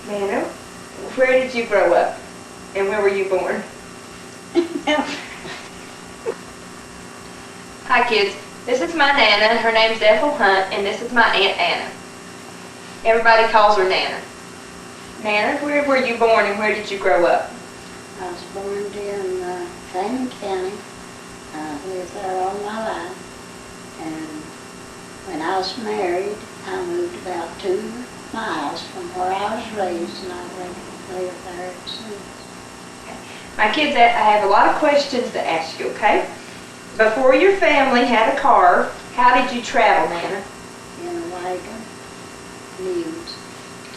Nana, where did you grow up? And where were you born? Hi kids, this is my Nana. Her name's Ethel Hunt, and this is my Aunt Anna. Everybody calls her Nana. Nana, where were you born and where did you grow up? I was born in Fannin County. I lived there all my life. And when I was married, I moved about 2 miles from where I was raised, and I've lived there ever since. My kids, I have a lot of questions to ask you, okay? Before your family had a car, how did you travel, Nana? In a wagon, mules,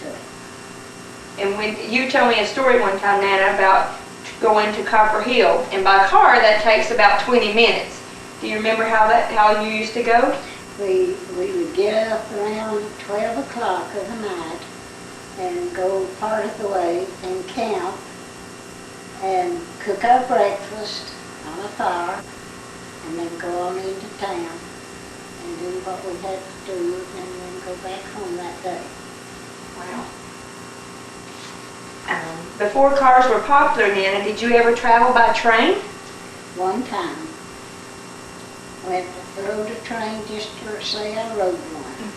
too. And when you told me a story one time, Nana, about going to Copper Hill, and by car that takes about 20 minutes. Do you remember how you used to go? We would get up around 12 o'clock of the night and go part of the way and camp and cook our breakfast on a fire and then go on into town and do what we had to do and then go back home that day. Wow. Before cars were popular, Nana, did you ever travel by train? One time, rode a train just to say I rode one.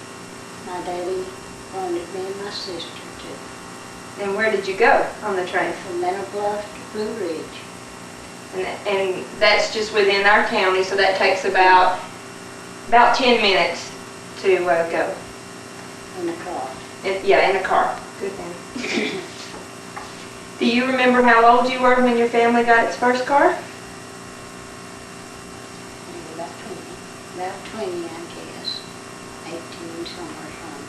My daddy wanted me and my sister to. And where did you go on the train? From Meadow Bluff to Blue Ridge. And that's just within our county, so that takes about 10 minutes to go. In the car. Yeah, in a car. Good thing. Do you remember how old you were when your family got its first car? About 20, I guess. 18 somewhere around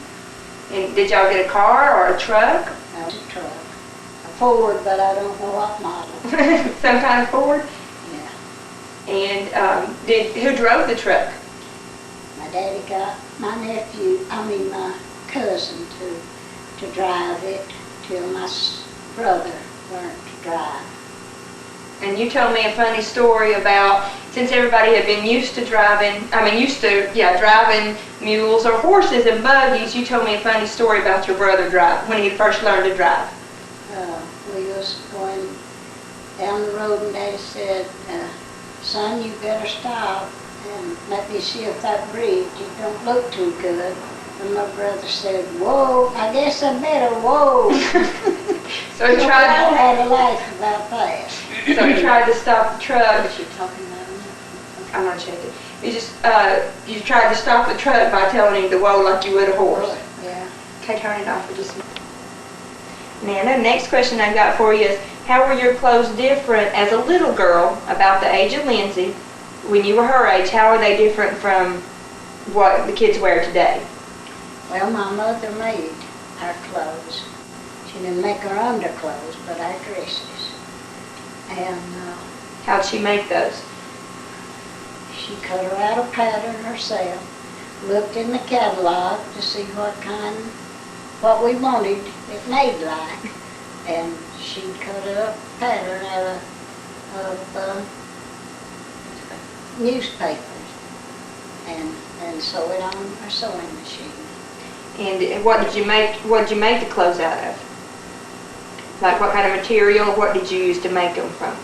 there. And did y'all get a car or a truck? That was a truck. A Ford, but I don't know what model. Some kind of Ford? Yeah. And who drove the truck? My daddy got my my cousin to drive it till my brother learned to drive. And you told me a funny story about, since everybody had been used to driving mules or horses and buggies, you told me a funny story about your brother when he first learned to drive. We was going down the road and Daddy said, son, you better stop and let me see if that bridge, it don't look too good. And my brother said, whoa, I guess I better, whoa. So he tried. I had a laugh about that. So he tried to stop the truck. What you talking about? I'm not checking. You tried to stop the truck by telling him to whoa like you would a horse. Yeah. Okay, turn it off for just a minute. Nana, next question I got for you is, how were your clothes different as a little girl about the age of Lindsay? When you were her age, how are they different from what the kids wear today? Well, my mother made our clothes. She didn't make our underclothes, but our dresses. And How'd she make those? she cut her out a pattern herself, looked in the catalog to see what we wanted it made like, and she'd cut a pattern out of newspapers and sew it on her sewing machine. And what did you make the clothes out of? Like what kind of material? What did you use to make them from?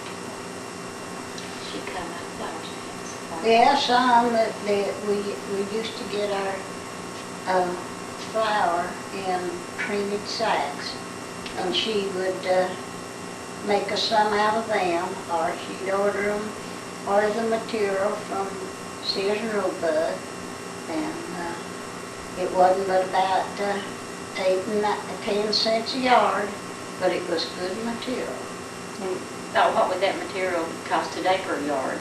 She cut out flowers. Yeah, some that we used to get our flour in printed sacks, and she would make us some out of them, or she'd order the material from Sears and Roebuck, and it wasn't but about 8 and 10 cents a yard, but it was good material. Now, what would that material cost today per yard?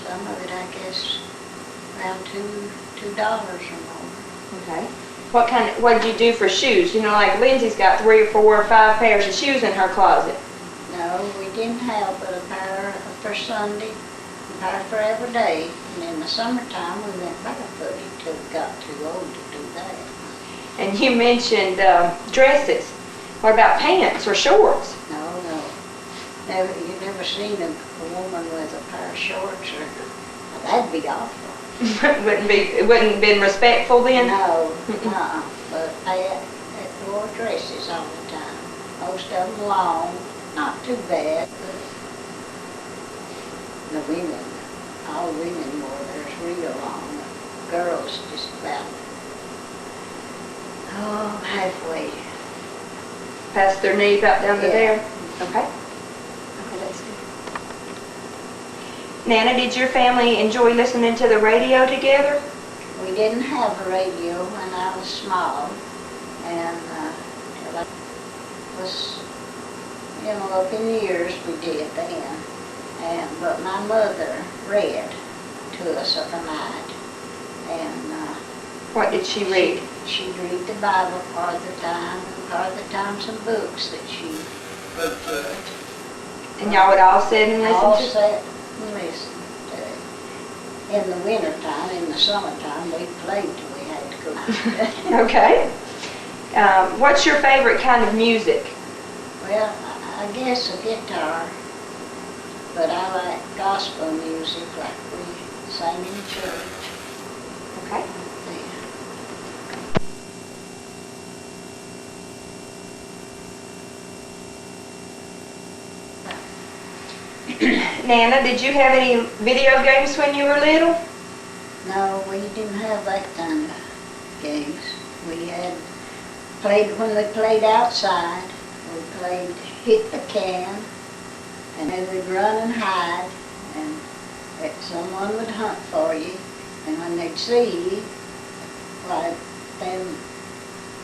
Some of it, I guess, around $2 or more. Okay. What did you do for shoes? You know, like Lindsay's got 3 or 4 or 5 pairs of shoes in her closet. No, we didn't have but a pair for Sunday, a pair for every day. And in the summertime, we went barefooted till we got too old to do that. And you mentioned dresses. What about pants or shorts? No. You never seen a woman with a pair of shorts, or that'd be awful. It wouldn't been respectful then? No, but it wore dresses all the time. Most of them long, not too bad, but the women, all women wore theirs real long. The girls just about, halfway. Past their knee, about down to Yeah. there? Okay. Okay, that's good. Nana, did your family enjoy listening to the radio together? We didn't have a radio when I was small, and till I was, up in years we did then. But my mother read to us of the night, and What did she read? she'd read the Bible part of the time, and part of the time some books that she would get. And y'all would all sit and All listen to? sat and listened to it. In the wintertime, in the summertime, we played till we had to go out. Okay. What's your favorite kind of music? Well, I guess a guitar, but I like gospel music like we sang in church. Okay. Nana, did you have any video games when you were little? No, we didn't have that kind of games. We had played, when we played outside, we played hit the can, and then we'd run and hide, and that someone would hunt for you, and when they'd see you, why, then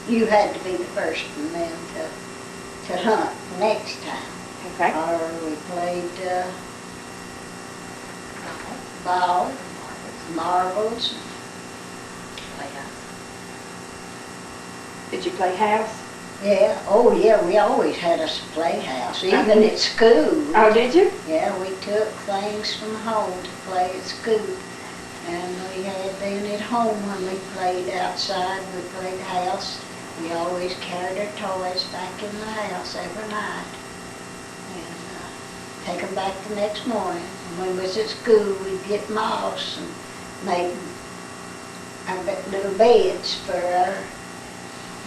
you had to be the first one then to hunt next time. Okay. Or we played ball, marbles. Did you play house? Yeah, oh yeah, we always had a playhouse, even at school. Oh, did you? Yeah, we took things from home to play at school. And we had then at home when we played outside, we played house. We always carried our toys back in the house every night. And take them back the next morning. And when we was at school, we'd get moss and make little beds for our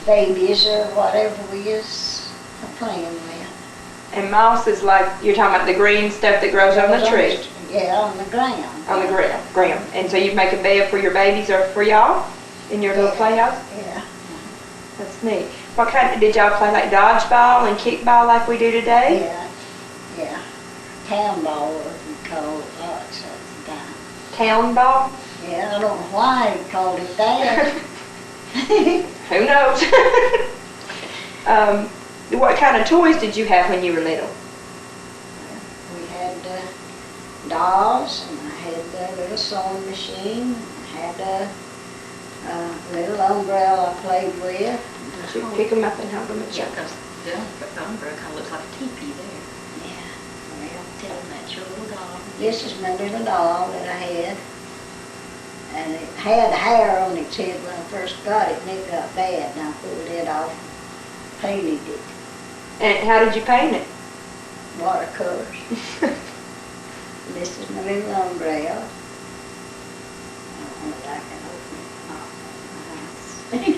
babies or whatever we was playing with. And moss is like, you're talking about the green stuff that grows on the tree? Yeah, on the ground. On the ground. And so you make a bed for your babies or for y'all in your little playhouse? Yeah. That's neat. What kind, did y'all play like dodgeball and kickball like we do today? Yeah, yeah. Town ball, we called it lots of the time. Town ball? Yeah, I don't know why he called it that. Who knows? What kind of toys did you have when you were little? We had dolls, and I had a little sewing machine. I had a little umbrella I played with. Did you pick them up and help them at Yeah, you? because the umbrella kind of looks like a teepee there. Yeah. Well, tell them that's your little dog. This is my little doll that I had. And it had hair on its head when I first got it, and it got bad, and I pulled it off and painted it. And how did you paint it? Watercolors. This is my little umbrella. I don't know if I can open it.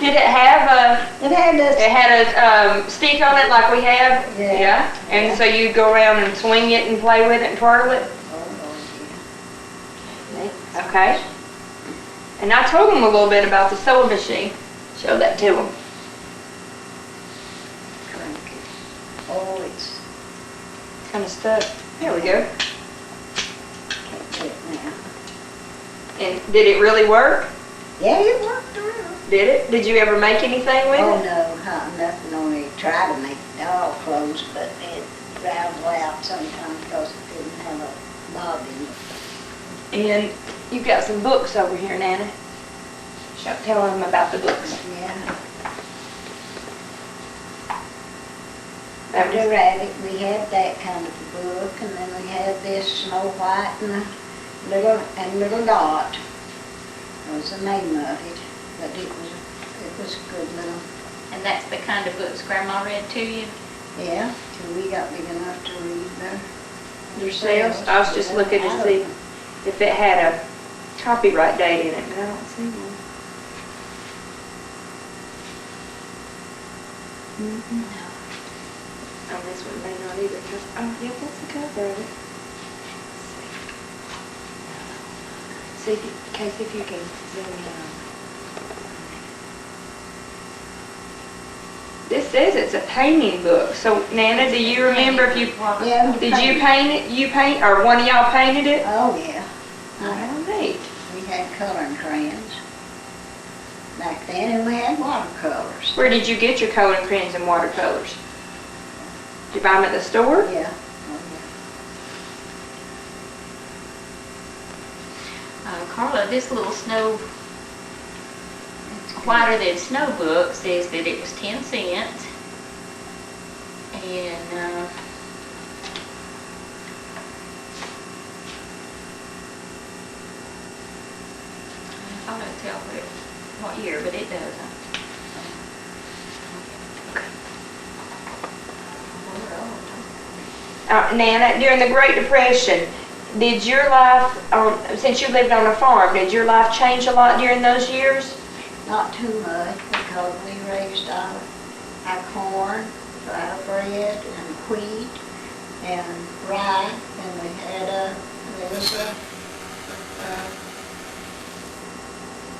Did it have It had this. it had a stick on it like we have? Yeah. And Yeah. so you go around and swing it and play with it and twirl it? Oh, Lord, Okay. And I told them a little bit about the sewing machine. Show that to them. yeah. Cranky. Oh, it's, Kind of stuck. There we go. can't do it now. And did it really work? Yeah, it worked around. Did it? Did you ever make anything with Oh, it? no, nothing, only try to make doll clothes, but it raveled out sometimes because it didn't have a bobbin. And you've got some books over here, Nana. Tell them about the books. Yeah. That The was, rabbit, we had that kind of a book, and then we had this Snow White and Little Dot. That was the name of it, but it was good little. And that's the kind of books Grandma read to you? Yeah, till we got big enough to read yourselves? I was just looking to see if it had a copyright date in it, but I don't see one. Mm-hmm. Oh, this one may not either. Oh, yeah, that's the cover of it. See, Casey, if you can zoom in. This says it's a painting book. So, Nana, do you remember if you Yeah. did you paint it? You paint, or one of y'all painted it? Oh, yeah. Oh, neat. We had coloring crayons back then, and we had watercolors. Where did you get your coloring crayons and watercolors? Did you buy them at the store? Yeah. Karla, this little snow, whiter than snow book says that it was 10 cents. And I don't tell what year, but it doesn't. Nana, during the Great Depression, did your life, since you lived on a farm, did your life change a lot during those years? Not too much, because we raised our corn, our bread, and wheat, and rye, and there was a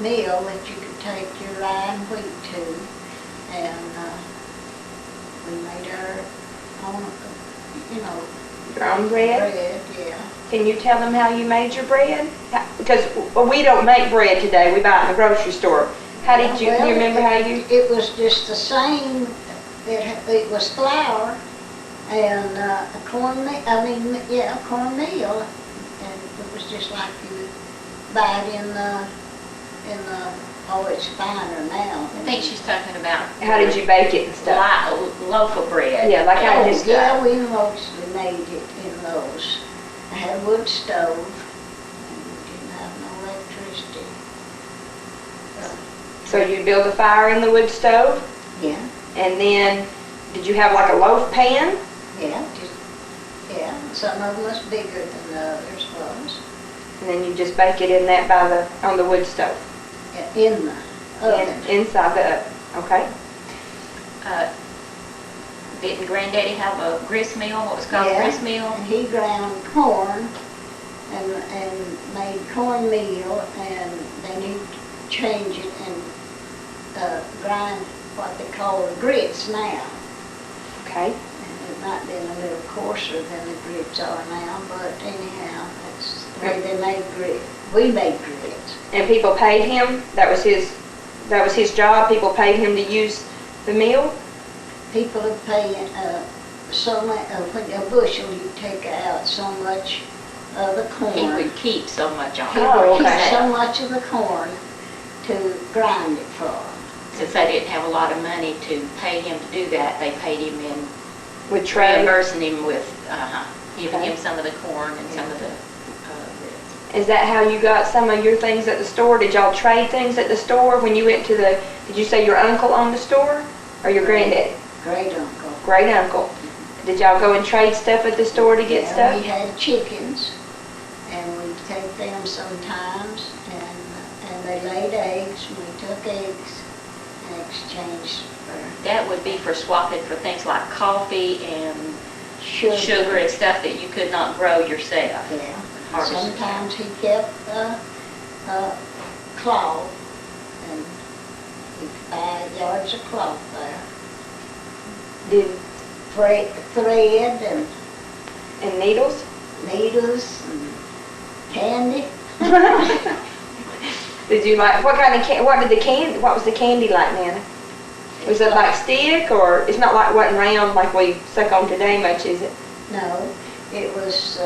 mill that you could take your rye and wheat to, and we made our own, Your own bread? bread, yeah. Can you tell them how you made your bread? Because we don't make bread today, we buy it in the grocery store. How did you, Well, do you remember how you? It was just the same, it was flour and cornmeal, cornmeal, and it was just like you buy it in the, oh, it's finer now. I think she's talking about How did you bake it and stuff? loaf of bread. Yeah, like I just Yeah, we mostly made it in those. I had a wood stove, and we didn't have no electricity. So you build a fire in the wood stove, Yeah, and then did you have like a loaf pan? yeah, some of them was bigger than the others was. And then you just bake it in that on the wood stove? In the oven. Inside the oven, okay. Didn't Granddaddy have a grist mill, what was called a Yeah. grist mill? And he ground corn and made cornmeal, and then he'd change it and grind what they call the grits now. Okay. And it might be a little coarser than the grits are now, but anyhow, that's the way they made grit. We made grits. And people paid him? That was his job? People paid him to use the mill? People would pay so much, when a bushel you take out so much of the corn. He would keep so much on He it. Oh, would okay. keep so much of the corn to grind it for him. Since they didn't have a lot of money to pay him to do that, they paid him in With trade? reimbursing him with, giving Okay. him some of the corn and some of the grits. Is that how you got some of your things at the store? Did y'all trade things at the store when you went to did you say your uncle owned the store? Or your granddaddy? Great uncle. Great uncle. Did y'all go and trade stuff at the store to get Yeah, stuff? we had chickens, and we'd take them sometimes, and they laid eggs. We took eggs and exchanged for That would be for swapping for things like coffee and sugar. sugar and stuff that you could not grow yourself. Yeah. Harvest. Sometimes he kept cloth, and we'd buy yards of cloth there. Did Thread and and needles? needles and candy. Did you like what was the candy like, Nana? Was it like stick, or it's not like wasn't round like we suck on today much, is it? No, it was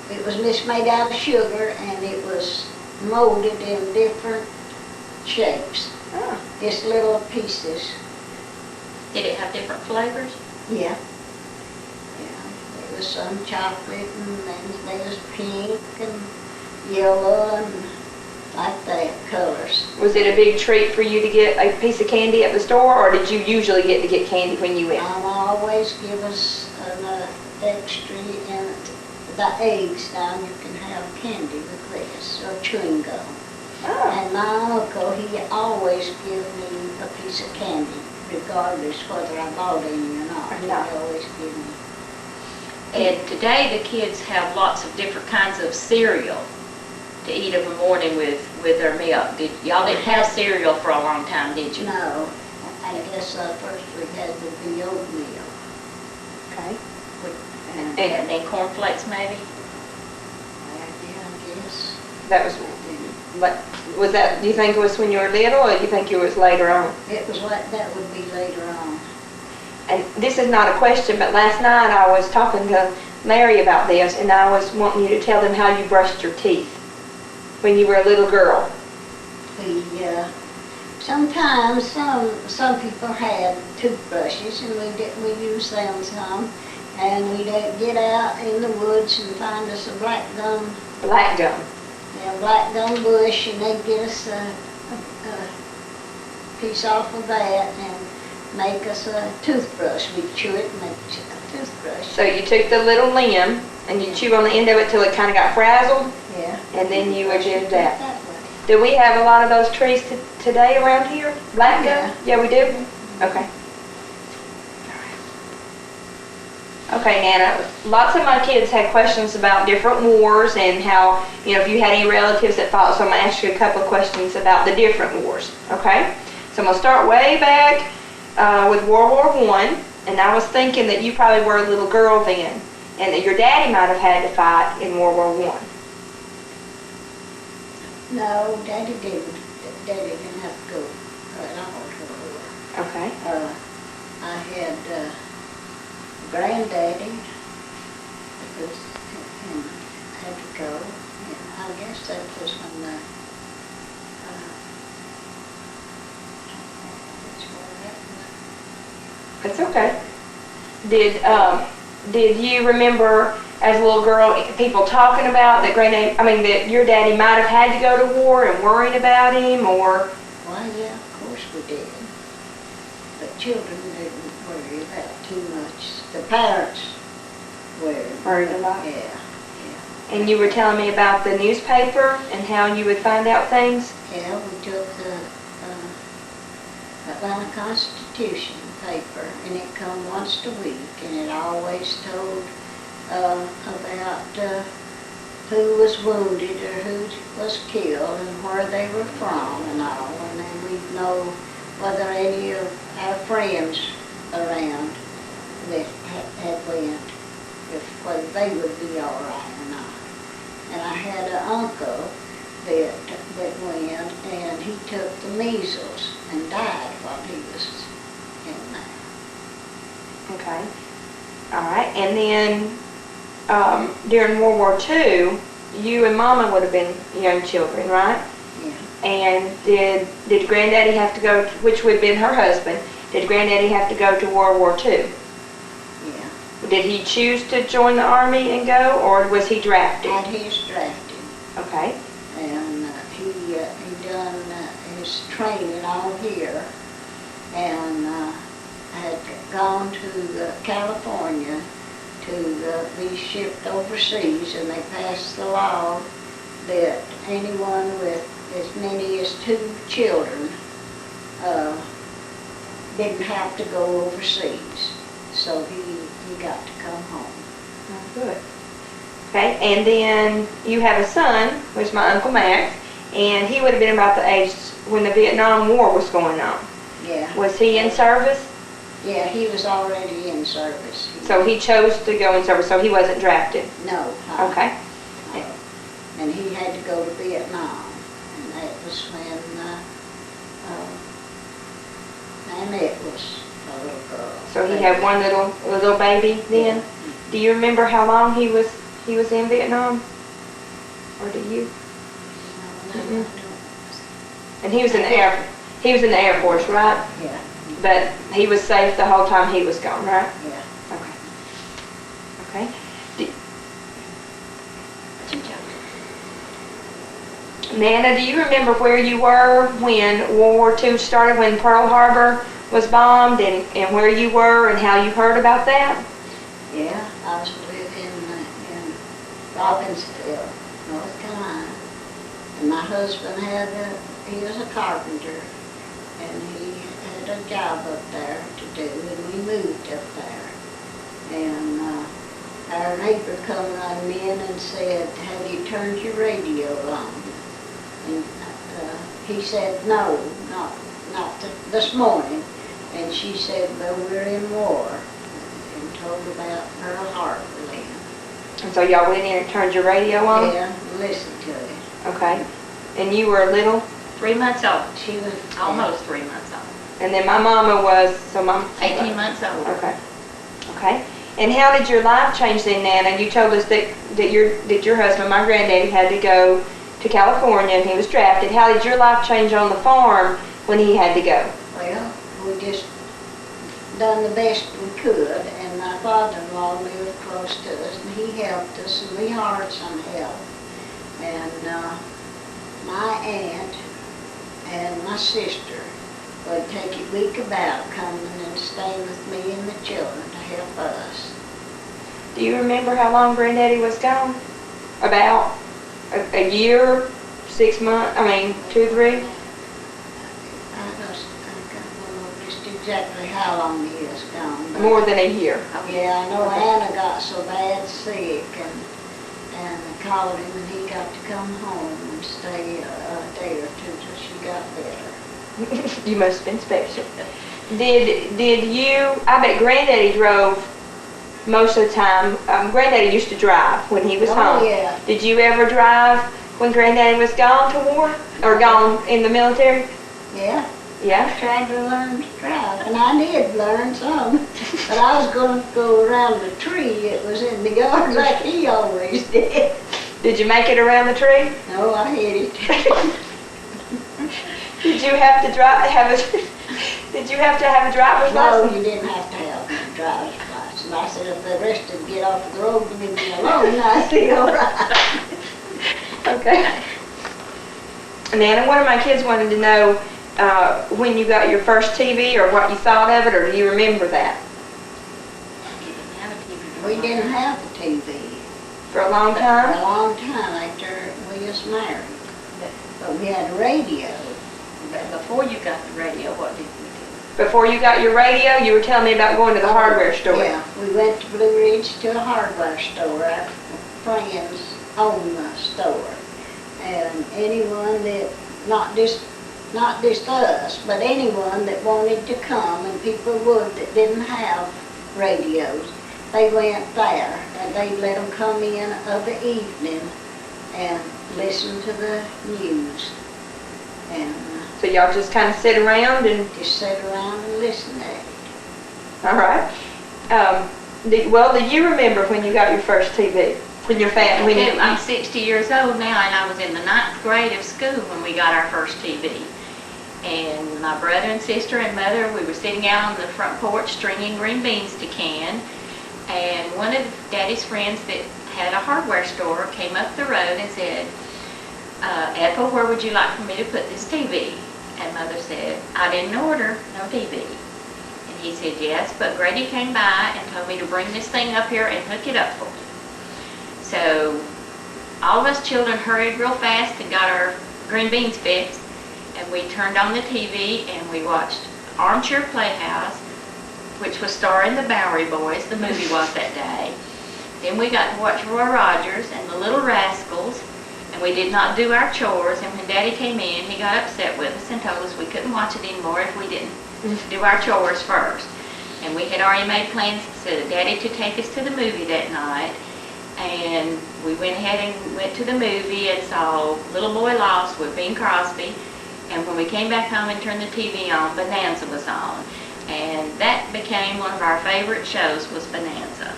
just made out of sugar, and it was molded in different shapes, Oh. just little pieces. Did it have different flavors? Yeah. Yeah, there was some chocolate, and then there was pink and yellow and like that colors. Was it a big treat for you to get a piece of candy at the store, or did you usually get to get candy when you went? Mom always give us an extra, and the eggs down, you can have candy with this, or chewing gum. Oh. And my uncle, he always give me a piece of candy regardless whether I bought any or not. Or They not. always give me. And today the kids have lots of different kinds of cereal to eat of a morning with their milk. Y'all didn't have cereal for a long time, did you? No, I guess first we had the oatmeal. Okay. And then cornflakes maybe? Yeah, I guess. That was, was that, do you think it was when you were little, or do you think it was later on? It was like, that would be later on. And this is not a question, but last night I was talking to Larry about this, and I was wanting you to tell them how you brushed your teeth when you were a little girl. We, sometimes some people had toothbrushes, and we used them some. And we'd get out in the woods and find us a black gum bush, and they'd get us a piece off of that and make us a toothbrush. We'd chew it and make a toothbrush. So you took the little limb and you chew on the end of it till it kind of got frazzled, Yeah. and then you would do Brush that. that way. Do we have a lot of those trees today around here? Black gum? Yeah, we do? Okay. Okay, Nana, lots of my kids had questions about different wars and how, you know, if you had any relatives that fought, so I'm going to ask you a couple of questions about the different wars, okay? So I'm going to start way back with World War I, and I was thinking that you probably were a little girl then, and that your daddy might have had to fight in World War I. No, Daddy didn't. Daddy didn't have to go at all to the war. Okay. I had granddaddy was and had to go. And I guess that was when the That's okay. Did you remember as a little girl people talking about that that your daddy might have had to go to war and worried about him, or? Well, yeah, of course we did. But children didn't worry about too much. The parents Worried a lot? Yeah. And you were telling me about the newspaper and how you would find out things? Yeah, we took the Atlanta Constitution paper, and it come once a week, and it always told about who was wounded or who was killed and where they were from and all, and then we'd know whether any of our friends around that had went, whether they would be all right or not. And I had an uncle that went, and he took the measles and died while he was in there. Okay. All right. And then during World War II, you and Mama would have been young children, right? Yeah. And did Granddaddy have to go, which would have been her husband, did Granddaddy have to go to World War II? Yeah. Did he choose to join the Army and go, or was he drafted? And he was drafted. Okay. And he done his training out here, and had gone to California to be shipped overseas, and they passed the law that anyone with as many as 2 children didn't have to go overseas. So he got to come home. Oh, good. Okay, and then you have a son, which is my Uncle Max, and he would have been about the age when the Vietnam War was going on. Yeah. Was he in service? Yeah, he was already in service. So he chose to go in service, so he wasn't drafted? No. Okay. And he had to go to Vietnam, and that was when Annette was a little girl. So he had one little baby then? Yeah. Do you remember how long he was in Vietnam? Or do you? No, I Mm-mm. don't. And he was in the Air Force, right? Yeah, But he was safe the whole time he was gone, right? yeah. Okay. Okay. Nana, do you remember where you were when World War II started, when Pearl Harbor was bombed, and where you were and how you heard about that? Yeah, I was living in Robbinsville, North Carolina. And my husband he was a carpenter, and he had a job up there to do, and we moved up there. And our neighbor come running in and said, "Have you turned your radio on?" And he said, "No, not this morning." And she said, "Well, we're in war," and told about Pearl Harbor then. And so y'all went in and turned your radio on? Yeah, listened to it. Okay. And you were little? 3 months old. She was Almost 3 months old. And then my mama was, 18 months old. Okay. Okay. And how did your life change then, Nana? You told us that your husband, my granddaddy, had to go to California and he was drafted. How did your life change on the farm when he had to go? Well, we just done the best we could, and my father-in-law lived close to us, and he helped us, and we hired some help. And my aunt and my sister would take a week about coming and staying with me and the children to help us. Do you remember how long Granddaddy was gone? About a year, 6 months, 2, 3? I don't know just exactly how long he was gone. but- More than a year. Yeah, I know Anna got so bad sick, and they called him, and he got to come home and stay a day or two till she got better. You must have been special. Did you, I bet Granddaddy drove most of the time. Granddaddy used to drive when he was home. Oh, yeah. Did you ever drive when Granddaddy was gone to war? Or gone in the military? Yeah, Yeah? I tried to learn to drive, and I did learn some, but I was going to go around the tree that was in the yard like he always did. Did you make it around the tree? No, I hit it. Did you have to Did you have to have a driver's No, license? you didn't have to have a driver's license. I said if the rest would get off the road and leave me alone, I said, all right. Okay. Nana, one of my kids wanted to know when you got your first TV or what you thought of it, or do you remember that? We didn't have the TV For a long for a time? long time after we was married. But we had a radio. Before you got the radio, what did we do? Before you got your radio, you were telling me about going to the hardware store. Yeah, we went to Blue Ridge to a hardware store. Our friends owned the store. And anyone that, not just us, but anyone that wanted to come, and people would that didn't have radios, they went there, and they let them come in of the evening and listen to the news. And So y'all just kind of sit around and, just sit around and listen at it. all right. Do you remember when you got your first TV? When your family, I'm 60 years old now, and I was in the 9th grade of school when we got our first TV. And my brother and sister and mother, we were sitting out on the front porch stringing green beans to can. And one of Daddy's friends that had a hardware store came up the road and said, Ethel, where would you like for me to put this TV? And Mother said, I didn't order no TV. And he said, yes, but Grady came by and told me to bring this thing up here and hook it up for you. So all of us children hurried real fast and got our green beans fixed, and we turned on the TV and we watched Armchair Playhouse, which was starring the Bowery Boys, the movie was that day. Then we got to watch Roy Rogers and the Little Rascals, and we did not do our chores, and when Daddy came in, he got upset with us and told us we couldn't watch it anymore if we didn't do our chores first. And we had already made plans for Daddy to take us to the movie that night, and we went ahead and went to the movie and saw Little Boy Lost with Bing Crosby, and when we came back home and turned the TV on, Bonanza was on. And that became one of our favorite shows, was Bonanza.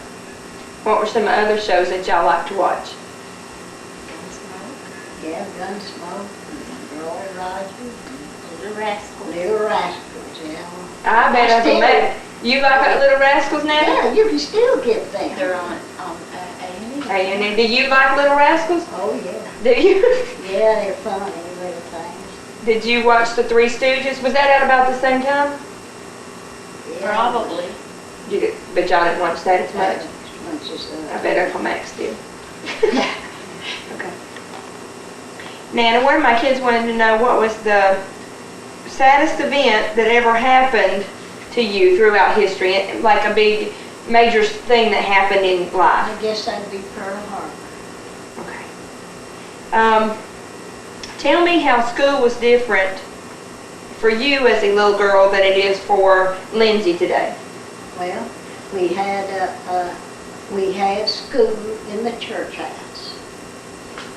what were some other shows that y'all like to watch? Gunsmoke, Yeah, Gunsmoke, and Roy Rogers, Little Rascals. Little Rascals, yeah. I bet I can make. You like Little Rascals, Nana? Yeah, you can still get them. They're on A&E. And do you like Little Rascals? Oh, yeah. Do you? Yeah, they're funny little things. Did you watch The Three Stooges? Was that out about the same time? Yeah. Probably. You did, but y'all didn't watch that as much. Much as, I bet Uncle Max did. Okay. Nana, one of my kids wanted to know what was the saddest event that ever happened to you throughout history, like a big major thing that happened in life? I guess that'd be Pearl Harbor. Okay. Tell me how school was different for you as a little girl than it is for Lindsay today. Well, we had school in the church house,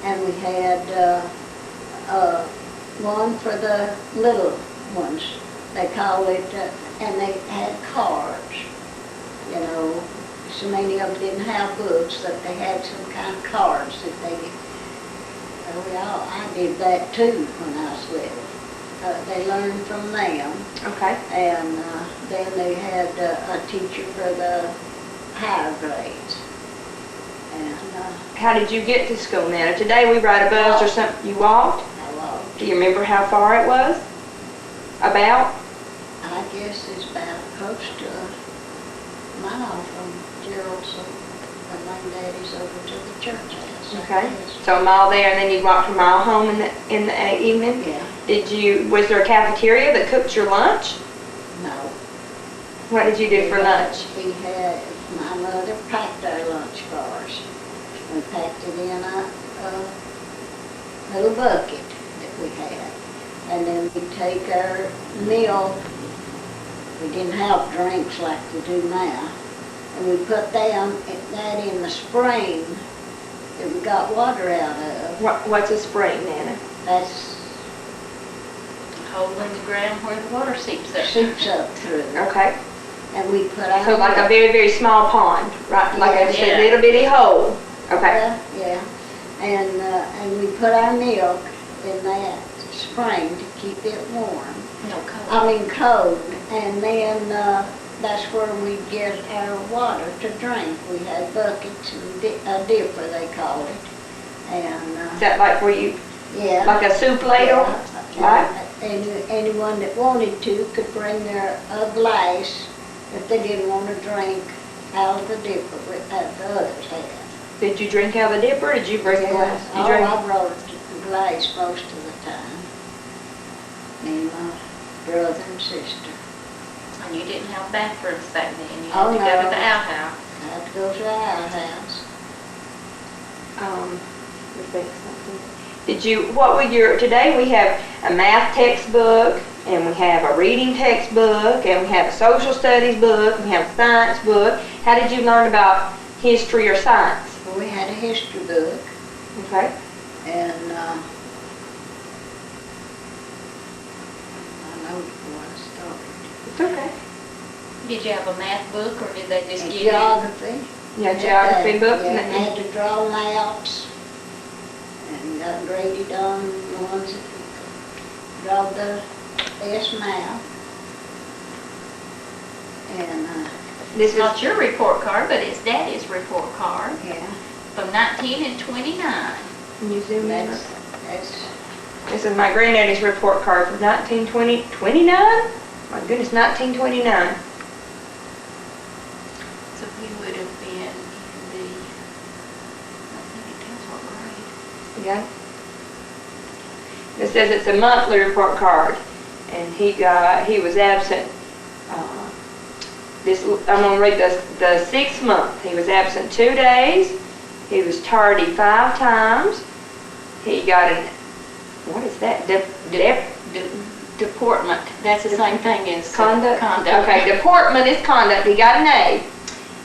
and we had one for the little ones. They called it, and they had cards. You know, so many of them didn't have books, that they had some kind of cards that they did. Well, I did that too when I was little. They learned from them. Okay. And then they had a teacher for the higher grades. And How did you get to school, Nana? Today we ride a bus or something. You walked? I walked. Do you remember how far it was? About? I guess it's about close to a mile from Gerald's, from my daddy's over to the church house. I Okay. guess. So a mile there, and then you walked a mile home in the evening? Yeah. Was there a cafeteria that cooked your lunch? No. What did you do for lunch? My mother packed our lunch for us. We packed it in a little bucket that we had. And then we'd take our milk. We didn't have drinks like we do now. And we put that in the spring that we got water out of. What's a spring, Nana? That's Hole in the ground where the water seeps up. seeps up through. Okay. And we put our So like a very, very small pond, right? Like Yeah. just a little bitty hole. Okay. Yeah. And we put our milk in that spring to keep it warm. No cold. Cold. And then that's where we get our water to drink. We had buckets and a dipper, they call it. And Is that like where you, yeah. like a soup ladle? Right? Anyone that wanted to could bring their glass if they didn't want to drink out of the dipper that the others had. Did you drink out of the dipper, or did you bring a glass? You drank? I brought a glass most of the time. Me and my brother and sister. And you didn't have bathrooms back then. You Oh, had to go no. to the outhouse. I had to go to our house. Let's think something. Today we have a math textbook, and we have a reading textbook, and we have a social studies book, and we have a science book. How did you learn about history or science? Well, we had a history book, Okay. and I know before I started. It's okay. Did you have a math book, or did they just And give you? geography. Yeah, geography books. Yeah, and and had to draw maps, and got graded on the ones that draw the best map. And, This It's is not your report card, but it's Daddy's report card yeah, from 1929. Can you zoom in? that's, This is my granddaddy's report card from 1929. My goodness, 1929. So he would have been in the, I think it tells what grade. Yeah. It says it's a monthly report card, and he was absent. I'm going to read the 6th month. He was absent 2 days. He was tardy 5 times. He got what is that? Deportment. That's the same thing as Conduct? Conduct. Okay, deportment is conduct. He got an A.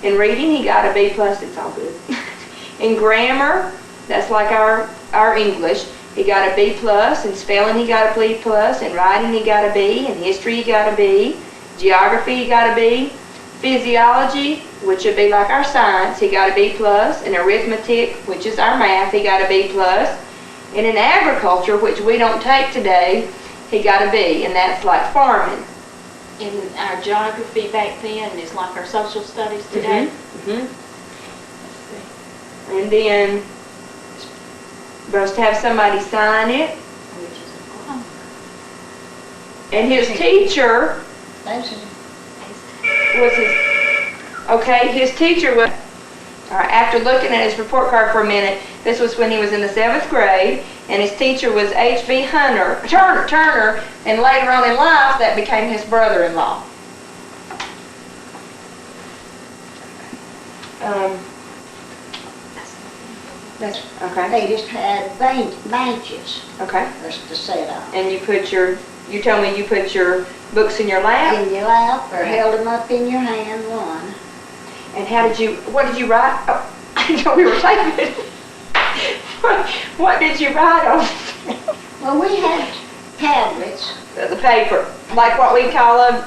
In reading, he got a B+. It's all good. In grammar, that's like our English. He got a B+. In spelling, he got a B+. In writing, he got a B. In history, he got a B. Geography, he got a B. Physiology, which would be like our science, he got a B+. In arithmetic, which is our math, he got a B+. And in agriculture, which we don't take today, he got a B, and that's like farming. In our geography back then is like our social studies today. And then, supposed to have somebody sign it. Which is a And his teacher that's was his teacher was, all right, after looking at his report card for a minute, this was when he was in the 7th grade, and his teacher was H.B. Turner, and later on in life that became his brother-in-law. That's okay. They just had benches Okay. just to sit on. And you told me you put your books in your lap. In your lap or held them up in your hand, one. And what did you write? Oh, I know we were taking it. What did you write on Well, we had tablets. the paper? Like what we call a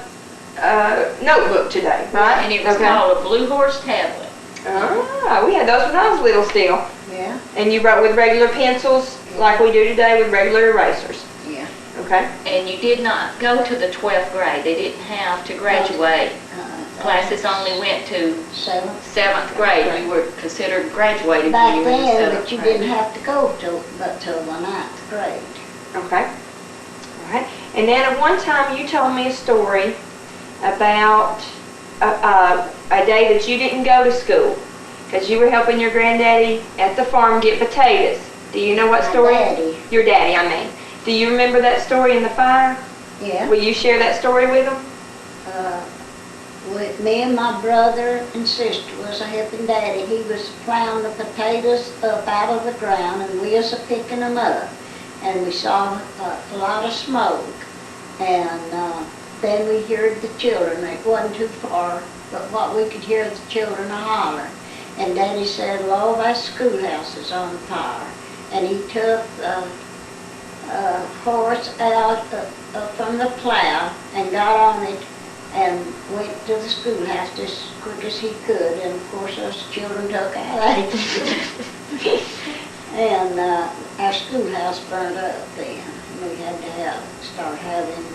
notebook today, right? And it was called a Blue Horse tablet. Ah, we had those when I was little still. Yeah. And you wrote with regular pencils like we do today with regular erasers. Yeah. Okay. And you did not go to the 12th grade. They didn't have to graduate. Classes only went to 7th grade. You were considered graduated when Back you were in then, 7th but you grade. didn't have to go till the 9th grade. Okay. All right. And then at one time you told me a story about a day that you didn't go to school because you were helping your granddaddy at the farm get potatoes. Do you know what My story? daddy. Your daddy, I mean. Do you remember that story in the fire? Yeah. Will you share that story with them? With me and my brother and sister was helping Daddy. He was plowing the potatoes up out of the ground, and we was picking them up. And we saw a lot of smoke. And then we heard the children. It wasn't too far, but what we could hear the children holler. And Daddy said, "Well, that schoolhouse is on fire." And he took a horse out from the plow and got on it and went to the schoolhouse as quick as he could, and of course us children took out. And our schoolhouse burned up then. We had to start having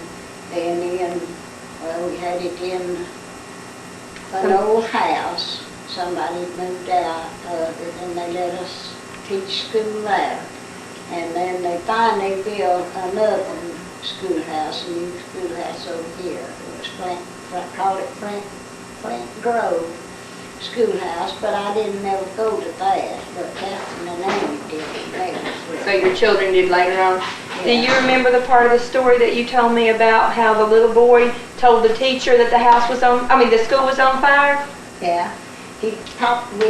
we had it in an old house. Somebody moved out of it and they let us teach school there. And then they finally built another schoolhouse, a new schoolhouse over here. It was called it Flint Grove Schoolhouse, but I didn't ever go to that, but Catherine and Amy did it later. So your children did later on. Yeah. Do you remember the part of the story that you told me about how the little boy told the teacher that the school was on fire? Yeah. We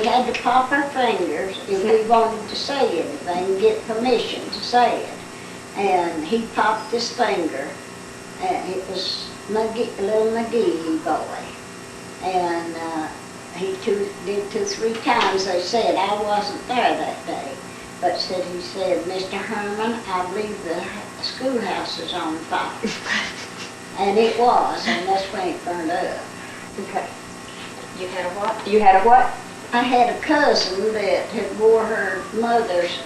had to pop our fingers if we wanted to say anything, get permission to say it. And he popped his finger, and it was little McGee boy. And he did 2-3 times. They said I wasn't there that day, but he said, "Mr. Herman, I believe the schoolhouse is on fire." And it was, and that's when it burned up. Okay. You had a what? You had a what? I had a cousin that had wore her mother's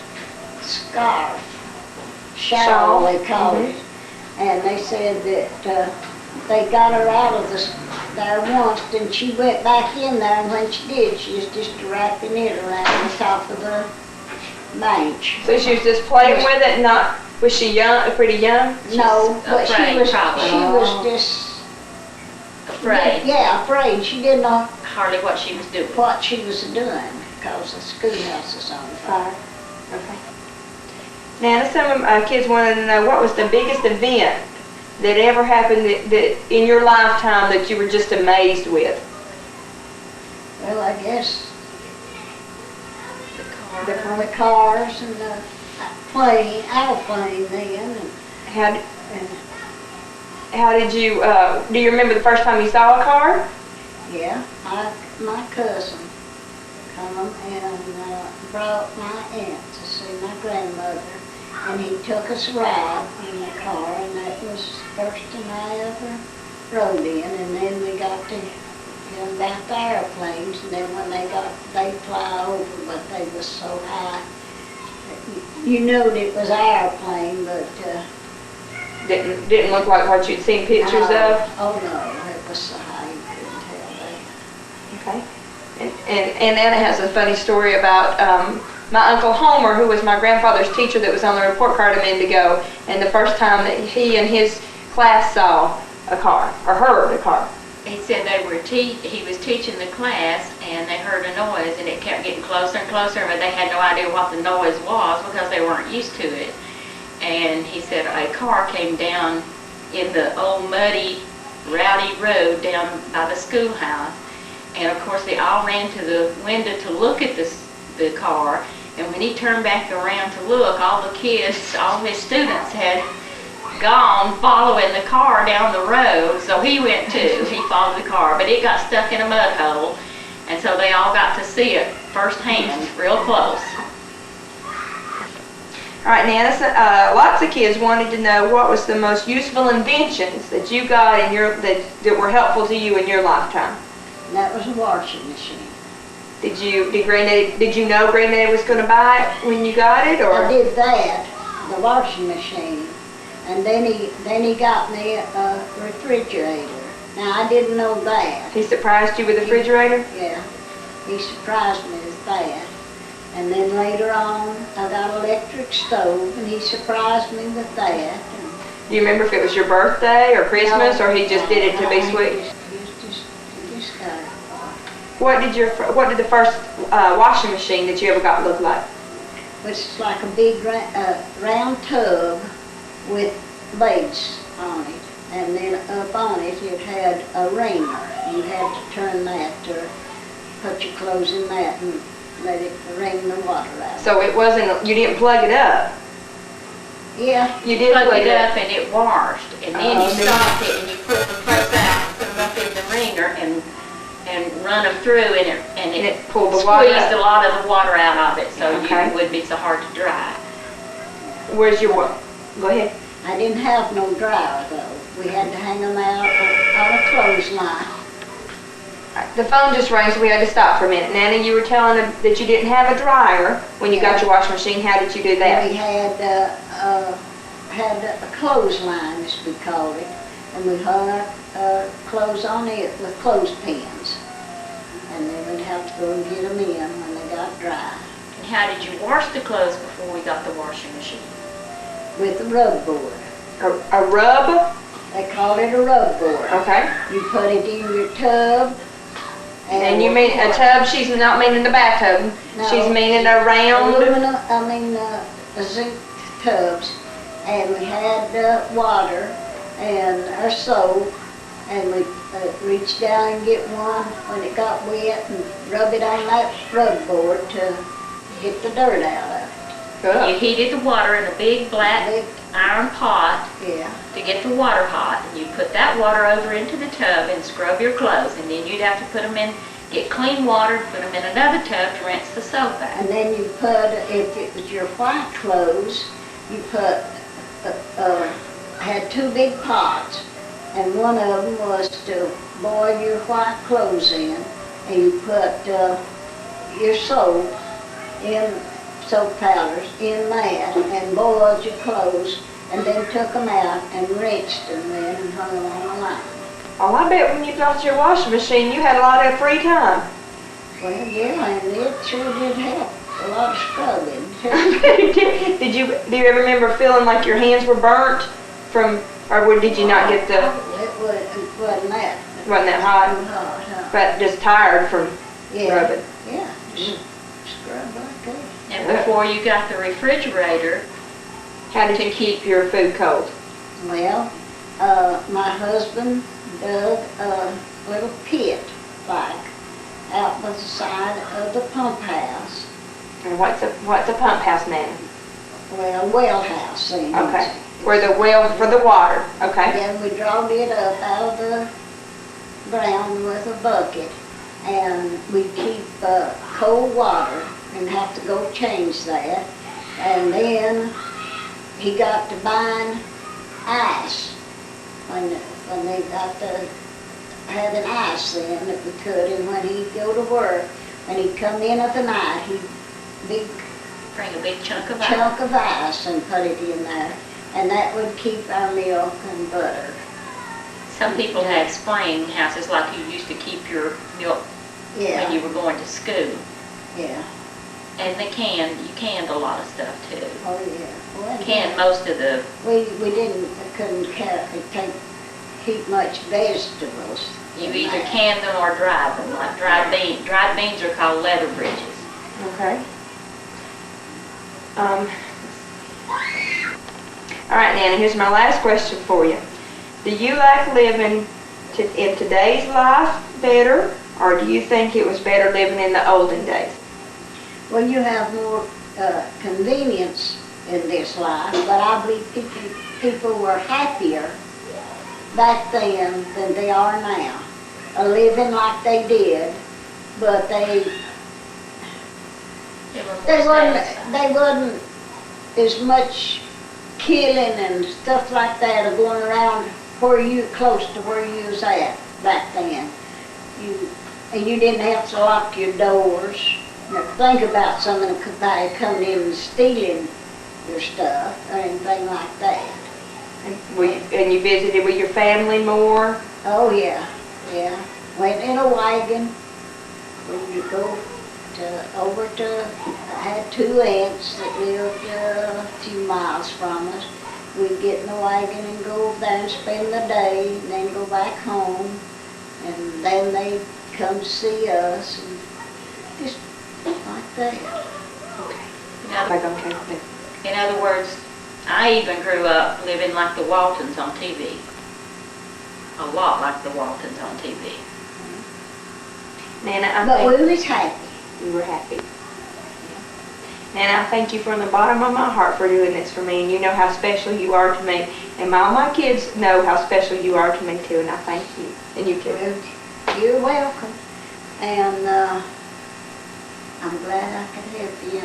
scarf, shawl they called it, and they said that they got her out of there once, and she went back in there, and when she did, she was just wrapping it around the top of the bench. So she was just playing with it, was she young, pretty young? No, but afraid, she was probably. just Afraid. Yeah, afraid. She didn't know Hardly what she was doing. what she was doing because the schoolhouse is on fire. Okay. Now, some of my kids wanted to know what was the biggest event that ever happened that in your lifetime that you were just amazed with? Well, I guess The the cars and the airplane then. How did you, do you remember the first time you saw a car? Yeah, my cousin come and brought my aunt to see my grandmother, and he took us a ride in the car, and that was the first time I ever rode in. And then we got to about the airplanes, and then when they fly over, but they was so high. You knowed it was an airplane, but Didn't look like what you'd seen pictures of? Oh no, it was so high you couldn't tell that. Okay. And Anna has a funny story about my Uncle Homer, who was my grandfather's teacher that was on the report card a minute ago, and the first time that he and his class saw a car, or heard a car. He said he was teaching the class, and they heard a noise, and it kept getting closer and closer, but they had no idea what the noise was because they weren't used to it. and he said a car came down in the old muddy, rowdy road down by the schoolhouse. And of course they all ran to the window to look at the car. And when he turned back around to look, all the kids, all his students had gone following the car down the road. So he went too. He followed the car, but it got stuck in a mud hole. And so they all got to see it firsthand, real close. All right, Nana, lots of kids wanted to know what was the most useful inventions that you got in that were helpful to you in your lifetime. And that was a washing machine. Did you know Granddaddy was going to buy it when you got it, or? I did that, the washing machine, and then he got me a refrigerator. Now I didn't know that. He surprised you with a refrigerator? Yeah, he surprised me with that. And then later on, I got an electric stove, and he surprised me with that. Do you remember if it was your birthday or Christmas, or he just did it to be sweet? He just got it. What did the first washing machine that you ever got look like? Which is like a big round tub with legs on it, and then up on it it had a wringer. You had to turn that to put your clothes in that and let it wring the water out. So it wasn't, you didn't plug it up? Yeah. You did Plugged plug it up and it washed, and then you stopped it and you put the plates out and put them up in the wringer and run them through, and it pulled the water squeezed out. a lot of the water out of it, so Okay. it wouldn't be so hard to dry. Where's your Go ahead. I didn't have no dryer though. We had to hang them out on a clothesline. The phone just rang, so we had to stop for a minute. Nana, you were telling them that you didn't have a dryer when you got your washing machine. How did you do that? We had a clothesline, as we called it, and we hung our clothes on it with clothespins. And then we'd have to go and get them in when they got dry. And how did you wash the clothes before we got the washing machine? With a rub board. A rub? They called it a rub board. Okay. You put it in your tub. And you mean a tub? She's not meaning the bathtub. No. She's meaning a round. Zinc tubs. And we had water and our soap. And we reached down and get one when it got wet and rub it on that rub board to get the dirt out of it. You heated the water in a big black iron pot Yeah. to get the water hot, and you put that water over into the tub and scrub your clothes, and then you'd have to put them in, get clean water, put them in another tub to rinse the soap out. And then you put, if it was your white clothes, you put, had two big pots, and one of them was to boil your white clothes in, and you put your soap in, soap powders in that, and boiled your clothes, and then took them out and rinsed them then and hung them on the line. Oh, I bet when you got your washing machine, you had a lot of free time. Well, yeah, and it sure did help. A lot of scrubbing, too. Do you ever remember feeling like your hands were burnt from, or did you not get the, It wasn't that. wasn't that hot, Too hot, huh? but just tired from Yeah. rubbing? Yeah, just scrub like that. And before you got the refrigerator, How did you keep your food cold? Well, my husband dug a little pit, like, out by the side of the pump house. And what's a pump house, Nana? Well, well house then. Okay. Where the well for the water. Okay. Then we drawed it up out of the ground with a bucket, and we keep cold water and have to go change that. And then he got to buying ice when they got to having ice then that we could. And when he'd go to work, when he'd come in at the night, he'd bring a big chunk of ice. chunk of ice and put it in there, and that would keep our milk and butter. Some people had spring houses like you used to keep your milk when you were going to school. Yeah. And you canned a lot of stuff too. Oh, yeah. Well, Canned most of the, couldn't keep much vegetables. you either canned them or dried them, like dried beans. Dried beans are called leather bridges. Okay. All right, Nana, here's my last question for you. Do you like living in today's life better, or do you think it was better living in the olden days? Well, you have more convenience in this life, but I believe people were happier back then than they are now. Living like they did, but they wasn't as much killing and stuff like that going around close to where you was at back then. You didn't have to lock your doors. Now, think about somebody coming in and stealing your stuff or anything like that. And you visited with your family more? Oh yeah. Went in a wagon. We would go over to, I had 2 aunts that lived a few miles from us. We'd get in the wagon and go over there and spend the day, and then go back home, and then they'd come to see us, and just like that. In other words, I even grew up living like the Waltons on TV. A lot like the Waltons on TV. Nana, But we was happy. We were happy. Nana, I thank you from the bottom of my heart for doing this for me, and you know how special you are to me. And all my kids know how special you are to me too, and I thank you. And you too. Well, you're welcome. And I'm glad I could help you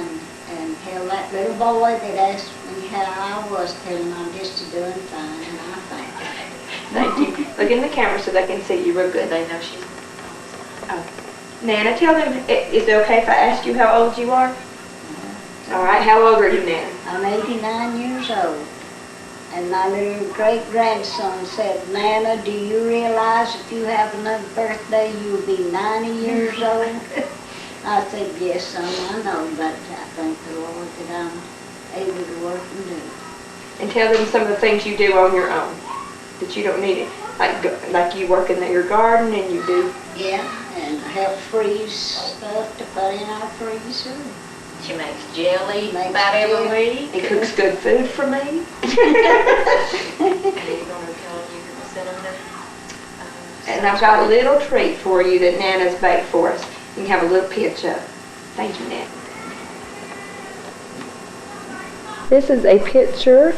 and tell that little boy that asked me how I was, tell him I'm just doing fine, and I thank you. Thank you. Look in the camera so they can see you real good. They know she's... Oh. Nana, tell them, is it okay if I ask you how old you are? All right, how old are you, Nana? I'm 89 years old. And my little great-grandson said, Nana, do you realize if you have another birthday, you'll be 90 years old? I said, yes, son, I know, but I thank the Lord that I'm able to work and do. And tell them some of the things you do on your own, that you don't need it. Like you work in your garden and you do. Yeah, and help freeze stuff to put in our freezer. She makes jelly about every week. He cooks good food for me. Are you going to tell you to send them the... And I've got a little treat for you that Nana's baked for us. You can have a little pinch of. Thank you, Nana. This is a picture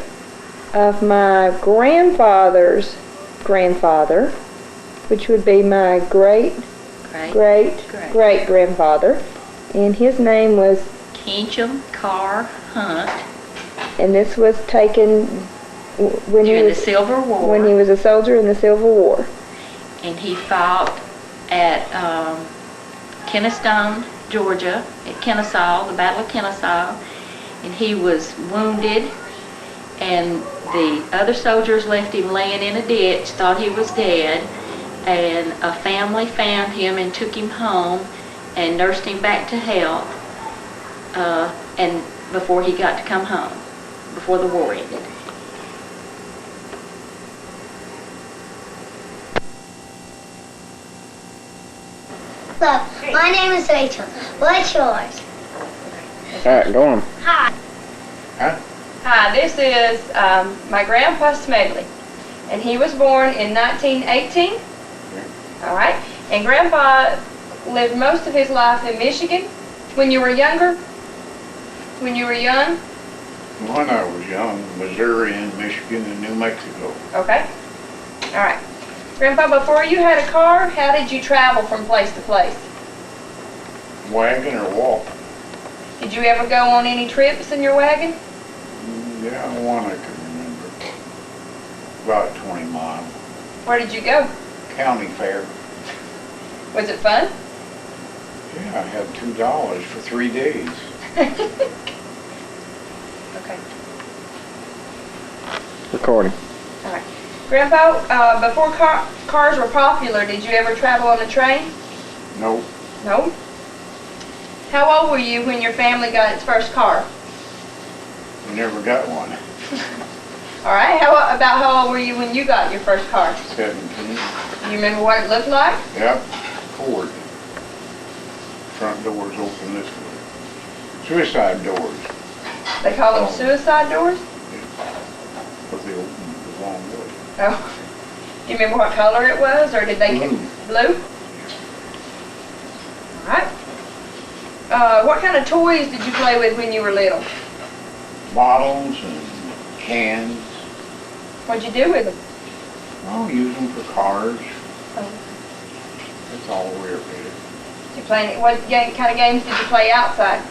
of my grandfather's grandfather, which would be my great grandfather. And his name was Kincham Carr Hunt. And this was taken when during the Civil War. When he was a soldier in the Civil War. And he fought at Kennesaw, Georgia, at Kennesaw, the Battle of Kennesaw. And he was wounded, and the other soldiers left him laying in a ditch, thought he was dead, and a family found him and took him home and nursed him back to health, and before he got to come home, before the war ended. Hello, my name is Rachel. What's yours? All right, go on. Hi. Huh? Hi, this is my grandpa Smedley, and he was born in 1918. All right, and Grandpa lived most of his life in Michigan. When you were younger, when you were young. When I was young, Missouri and Michigan and New Mexico. Okay. All right, Grandpa. Before you had a car, how did you travel from place to place? Wagon or walk? Did you ever go on any trips in your wagon? Yeah, one I can remember. About 20 miles. Where did you go? County fair. Was it fun? Yeah, I had $2 for 3 days. Okay. Recording. All right. Grandpa, before cars were popular, did you ever travel on a train? Nope. No. How old were you when your family got its first car? We never got one. All right. About how old were you when you got your first car? 17. Do you remember what it looked like? Yep. Ford. Front doors open this way. Suicide doors. They call them suicide doors? Oh. Do you remember what color it was, or did they get blue? All right. What kind of toys did you play with when you were little? Bottles and cans. What'd you do with them? I'll use them for cars. Oh. That's all we ever did. Did you play any, what kind of games did you play outside?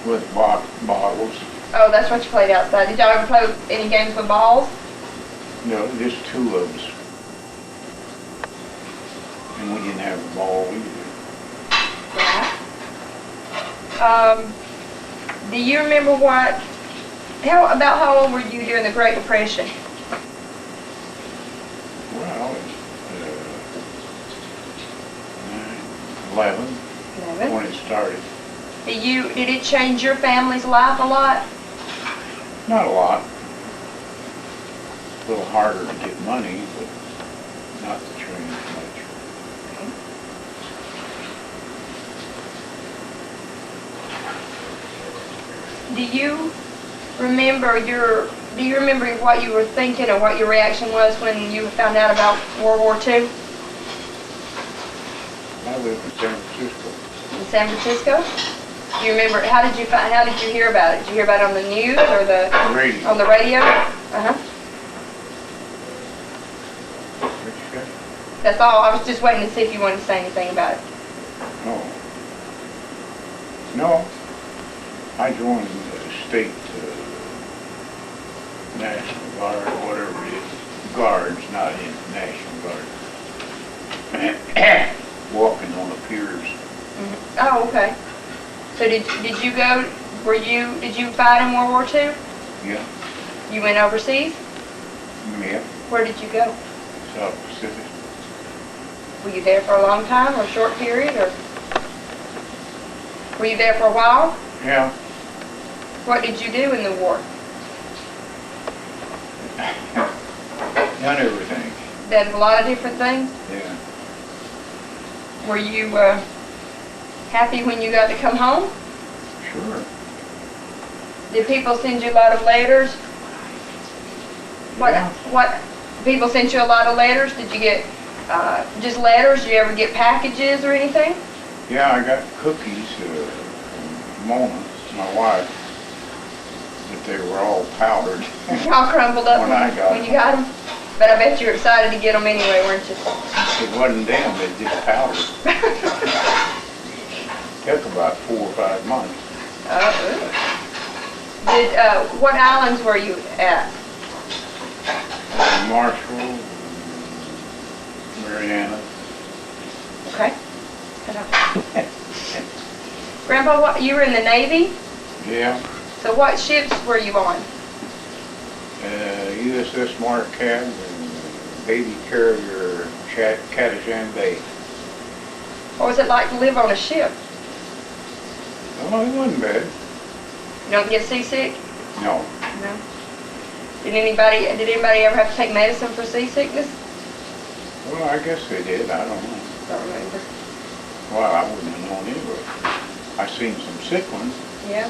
With bottles. Oh, that's what you played outside. Did y'all ever play any games with balls? No, just two of us. And we didn't have a ball either. Yeah. Do you remember about how old were you during the Great Depression? Well, 11 when it started. Did it change your family's life a lot? Not a lot. A little harder to get money, but not to change much. Do you remember what you were thinking or what your reaction was when you found out about World War II? I live in San Francisco. In San Francisco? Do you remember, how did you hear about it? Did you hear about it on the news or Radio. on the radio? Uh-huh. What you got? That's all. I was just waiting to see if you wanted to say anything about it. No. No. I joined the state National Guard, whatever it is. Guards, not in National Guard. Walking on the piers. Mm-hmm. Oh, okay. So did you go, did you fight in World War II? Yeah. You went overseas? Yeah. Where did you go? South Pacific. Were you there for a long time or a short period, or were you there for a while? Yeah. What did you do in the war? Done everything. Did a lot of different things? Yeah. Were you happy when you got to come home? Sure. Did people send you a lot of letters? Yeah. What? People sent you a lot of letters? Did you get just letters? Did you ever get packages or anything? Yeah, I got cookies from Mona, my wife, but they were all powdered. All crumbled up When I got when you got them? But I bet you were excited to get them anyway, weren't you? It wasn't them, they just powdered. Took about 4 or 5 months. What islands were you at? Marshall, Mariana. Okay. Grandpa, you were in the Navy? Yeah. So what ships were you on? USS Marquette and baby carrier Catachan Bay. What was it like to live on a ship? Oh, it wasn't bad. You don't get seasick? No. No. Did anybody ever have to take medicine for seasickness? Well, I guess they did. I don't know. Don't remember. Well, I wouldn't have known anyway. I seen some sick ones. Yeah.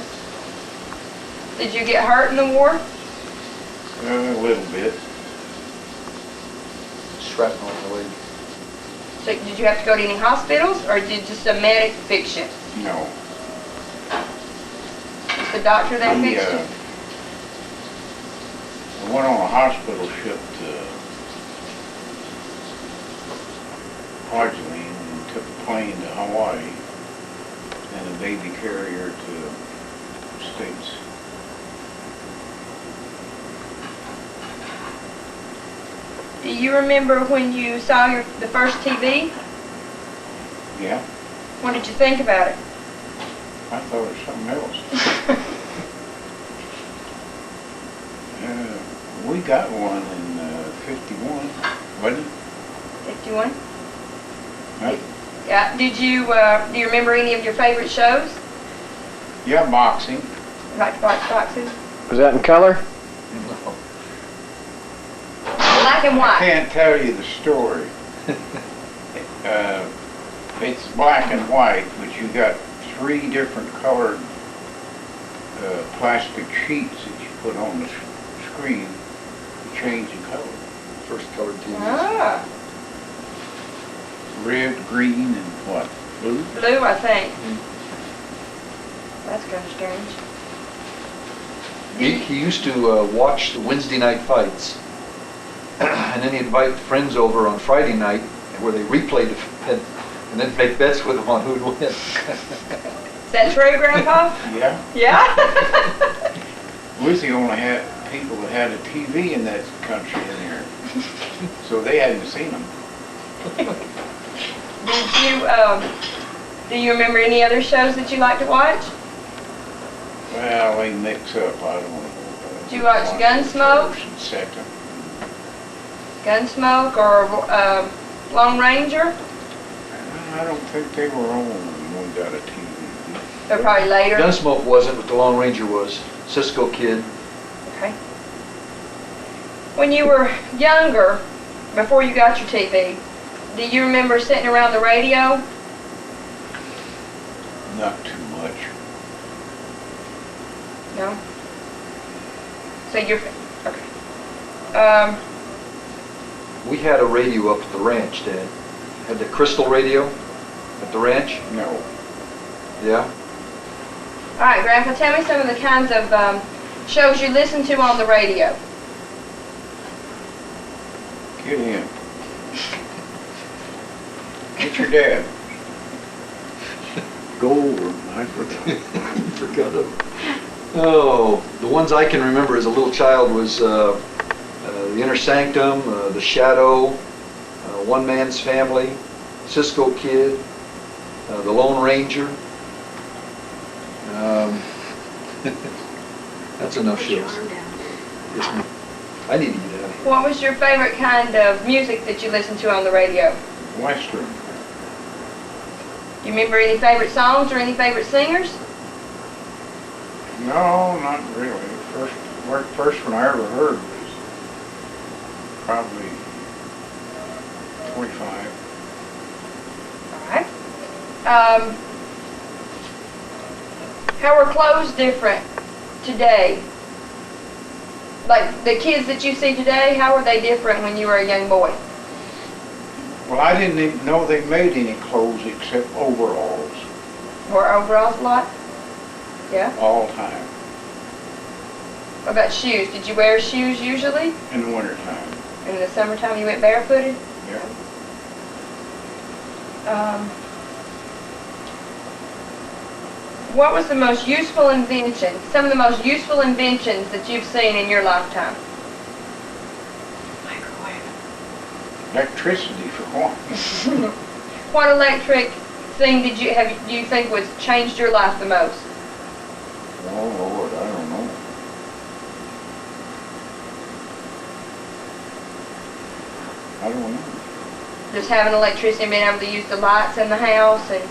Did you get hurt in the war? A little bit. Shrapnel in the leg. So did you have to go to any hospitals, or did just a medic fix you? No. Just the doctor that fixed you? I went on a hospital ship to Kwajalein and took a plane to Hawaii and a baby carrier to the States. Do you remember when you saw the first TV? Yeah, What did you think about it? I thought it was something else. We got one in 51, wasn't it? 51? Huh? Yeah. Do you remember any of your favorite shows? Yeah, boxing. You like to watch boxing? Was that in color? Black and I white. can't tell you the story. It's black and white, but you got 3 different colored plastic sheets that you put on the screen. changing color. First colored TV. Ah, Red, green, and what? Blue? blue, I think. That's kind of strange. He used to watch the Wednesday night fights, and then he'd invite friends over on Friday night where they replayed it, and then make bets with them on who'd win. Is that true, Grandpa? Yeah. Yeah? We was the only people that had a TV in that country in here. So they hadn't seen them. Do you remember any other shows that you like to watch? Well, they mix up, I don't know. Did you watch Gunsmoke? First and second. Gunsmoke or Lone Ranger? I don't think they were on when we got a TV. They're probably later. Gunsmoke wasn't, but the Lone Ranger was. Cisco Kid. Okay. When you were younger, before you got your TV, do you remember sitting around the radio? Not too much. No? So you're, okay. We had a radio up at the ranch, Dad. Had the crystal radio at the ranch. No. Yeah. All right, Grandpa, tell me some of the kinds of shows you listen to on the radio. Get in. Get your dad. Go over. I forgot. Forgot them. Oh, the ones I can remember as a little child was The Inner Sanctum, The Shadow, One Man's Family, Cisco Kid, The Lone Ranger. That's enough shows. Yes, ma'am. I need to get out of here. What was your favorite kind of music that you listened to on the radio? Western. Do you remember any favorite songs or any favorite singers? No, not really. First one I ever heard was probably 25. All right. How are clothes different today? Like the kids that you see today, how are they different when you were a young boy? Well, I didn't even know they made any clothes except overalls Wore overalls a lot? Yeah. all the time What about shoes? Did you wear shoes usually? in the wintertime. In the summertime you went barefooted? Yeah. What was the most useful invention, some of the most useful inventions that you've seen in your lifetime? Electricity for one. What electric thing do you think was changed your life the most? Oh Lord, I don't know. I don't know. Just having electricity and being able to use the lights in the house and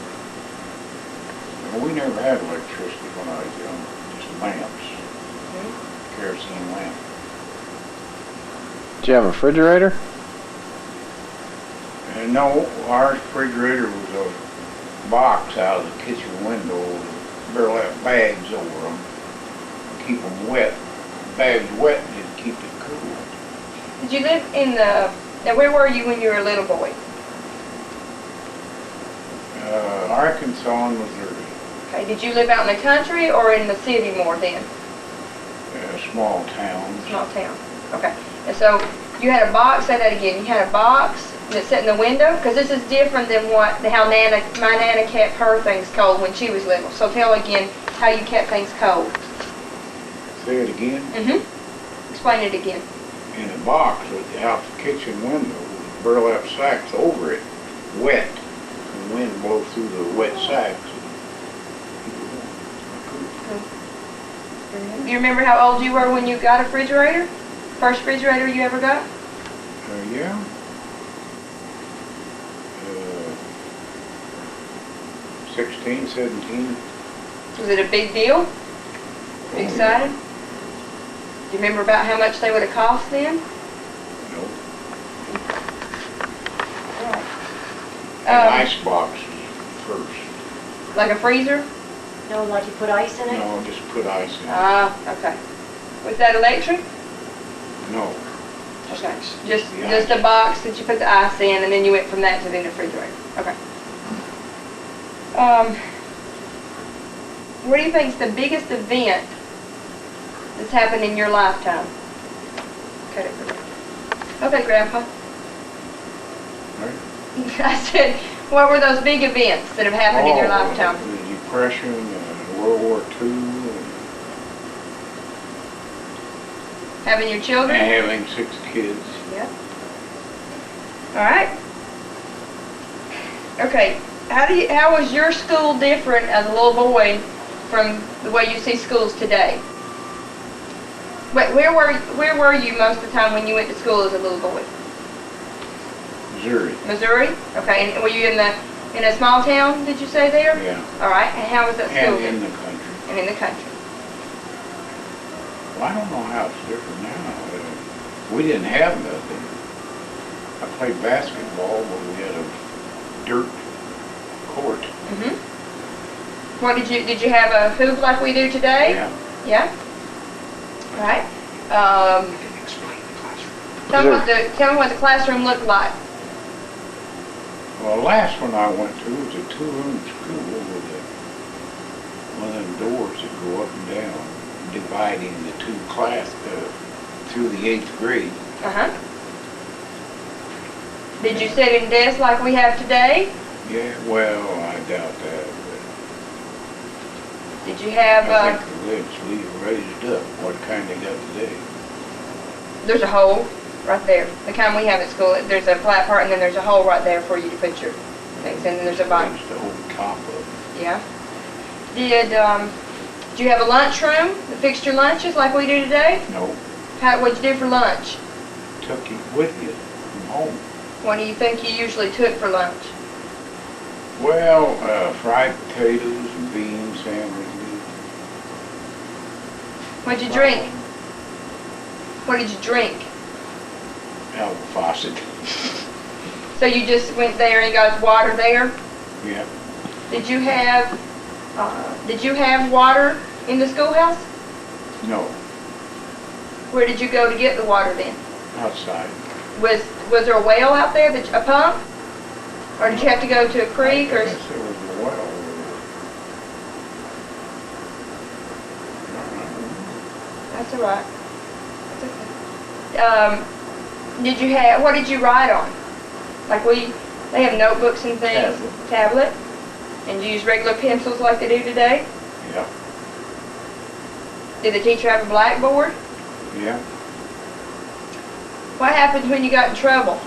Well, we never had electricity when I was young, just lamps, kerosene lamp. Did you have a refrigerator? And no, our refrigerator was a box out of the kitchen window, with burlap bags over them, keep them wet. Bags wet didn't keep it cool. did you live in the, now where were you when you were a little boy? Arkansas and Missouri, Okay, did you live out in the country or in the city more then? small towns. Small town. Okay. And so you had a box, say that again, you had a box that sat in the window? Because this is different than how my Nana kept her things cold when she was little. So tell again how you kept things cold. Say it again. Mm-hmm. Explain it again. In a box out the kitchen window, with burlap sacks over it, wet. The wind blows through the wet sacks. You remember how old you were when you got a refrigerator? First refrigerator you ever got? Yeah. 16, 17. Was it a big deal? Excited? Do you remember about how much they would have cost then? No. Um, An ice box first. Like a freezer? No, like you put ice in it? No, just put ice in it. Ah, okay. Was that electric? No. Okay. the- Just the just a ice. box that you put the ice in, and then you went from that to the refrigerator. Okay. What do you think is the biggest event that's happened in your lifetime? Cut it for me. Okay, Grandpa. Right? I said, what were those big events that have happened in your lifetime? The Depression, World War II, Having your children? and having 6 kids. Yep. All right. Okay. How was your school different as a little boy from the way you see schools today? Where were you most of the time when you went to school as a little boy? Missouri. Missouri? Okay. And were you in a small town? Did you say there? Yeah. All right. And how was that school? And in the country. And in the country. Well, I don't know how it's different now. We didn't have nothing. I played basketball, but we had a dirt court. Mhm. What did you have a hoop like we do today? Yeah. Yeah. All right. I can explain the classroom. Tell me what the classroom looked like. Well, the last one I went to was a 2-room school with one of them doors that go up and down, dividing the 2 class through the 8th grade. Uh-huh. Did you sit in desks like we have today? Yeah, well, I doubt that. Did you have, But I think the lids raised up. What kind they got today? there's a hole right there. The kind we have at school, there's a flat part and then there's a hole right there for you to put your things in, and there's a bottom. Raised the whole top up. Yeah. Did you have a lunchroom that fixed your lunches like we do today? No, What'd you do for lunch? took it with you from home. What do you think you usually took for lunch? Well, fried potatoes and beans sandwiches. What'd you drink? What did you drink? Out of the faucet. So you just went there and got water there? Yeah. Did you have water in the schoolhouse? No, Where did you go to get the water then? outside. Was there a well out there, a pump? Or did you have to go to a creek or? I guess there was a well. That's all right. That's okay. What did you write on? Like they have notebooks and things. Tablet. And you use regular pencils like they do today? Yeah, Did the teacher have a blackboard? yeah. What happened when you got in trouble?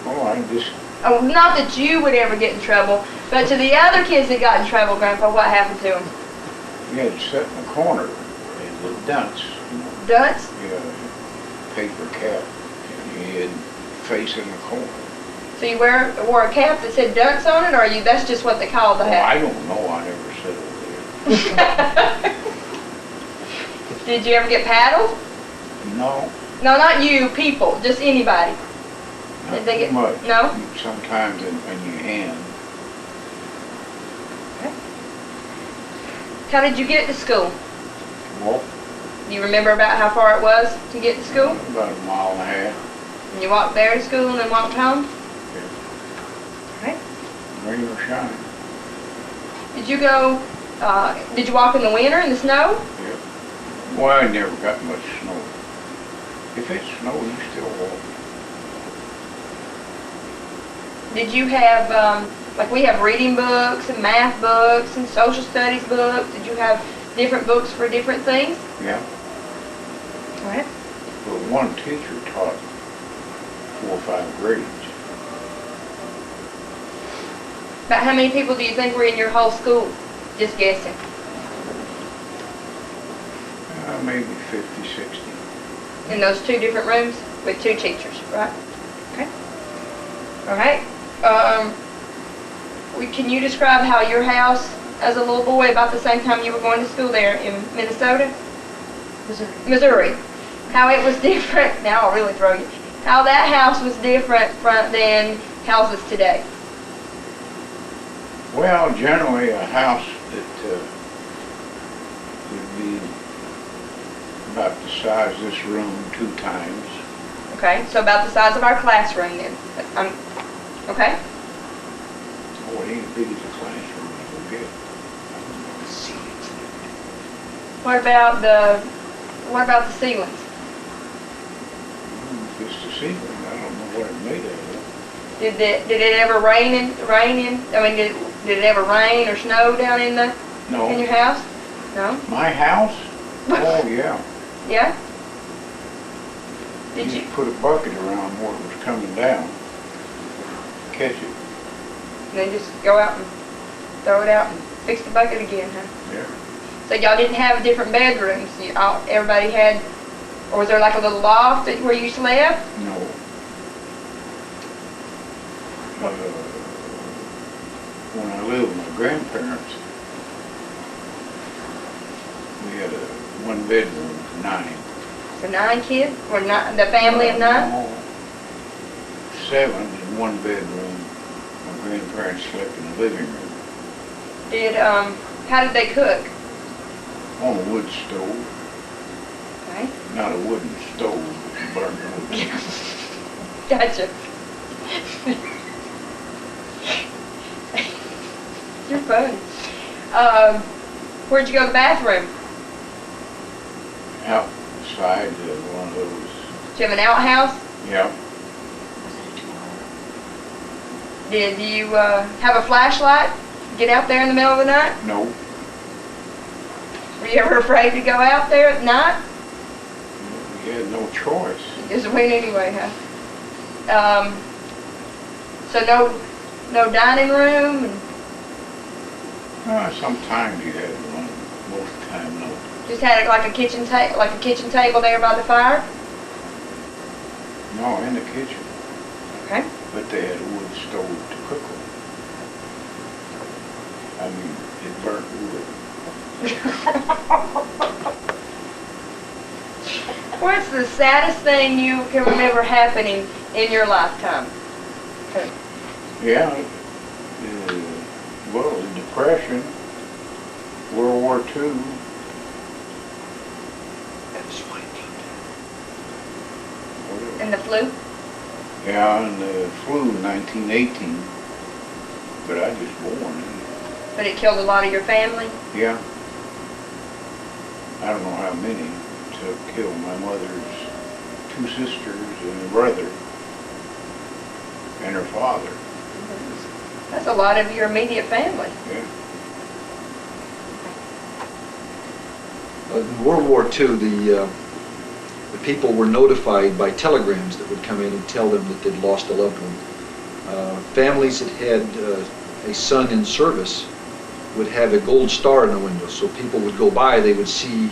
Oh, I just, Oh, not that you would ever get in trouble, but to the other kids that got in trouble, Grandpa, what happened to them? you had to sit in the corner in the dunce, Dunce? paper cap, and you had face in the corner. So you wore a cap that said dunce on it, or that's just what they called the Oh, hat? I don't know, I never said it there. Did you ever get paddled? No, No, not you, people, just anybody. not Did they get- too much. no? Sometimes in your hand. How did you get to school? Walk Do you remember about how far it was to get to school? about a mile and a half. And you walked there to school and then walked home? Right. Rain or shine. Did you walk in the winter in the snow? Yeah. Well, I never got much snow. If it snowed, you still walk. Did you have, like we have reading books and math books and social studies books. Did you have different books for different things? Yeah. All right. But one teacher taught 4 or 5 grades. About how many people do you think were in your whole school? Just guessing. Maybe 50, 60. In those 2 different rooms with 2 teachers, right? Okay. All right. Can you describe how your house, as a little boy, about the same time you were going to school there in Minnesota? Missouri. How it was different. Now I'll really throw you. How that house was different than houses today. Well, generally a house that would be about the size of this room 2 times. Okay, so about the size of our classroom then. Okay? Oh, it ain't as big as a classroom, I forget. What about the ceilings? Just the ceiling, I don't know what it's made of. Did it ever did it ever rain or snow down in No. your house? No? My house? Oh, yeah. Yeah? Did you? Put a bucket around where it was coming down. Catch it. And then just go out and throw it out and fix the bucket again, huh? Yeah. So y'all didn't have different bedrooms? Everybody had, or was there like a little loft where you slept? No. When I lived with my grandparents, we had a 1-bedroom for 9. So 9 kids? Or not, the family of 9? No, 7 in 1 bedroom. My grandparents slept in the living room How did they cook? on a wood stove. Okay. Not a wooden stove, but burnt wood. Gotcha. You're funny. Where'd you go to the bathroom? Outside of one of those. Do you have an outhouse? Yeah. Did you have a flashlight? Get out there in the middle of the night? No. Were you ever afraid to go out there at night? We had no choice. You just went anyway, huh? So no dining room? Sometimes you had one. Most of the time, no. Just had like a kitchen table there by the fire? No, in the kitchen. Okay. But they had a wood stove to cook on. I mean, it burnt wood. What's the saddest thing you can remember happening in your lifetime? Yeah. Well, the Depression, World War II. And the flu? Yeah, and the flu in 1918. But I just born. But it killed a lot of your family? Yeah. I don't know how many. To kill my mother's 2 sisters and a brother and her father. That's a lot of your immediate family. Yeah. In World War II, the people were notified by telegrams that would come in and tell them that they'd lost a loved one. Families that had a son in service would have a gold star in the window, so people would go by, they would see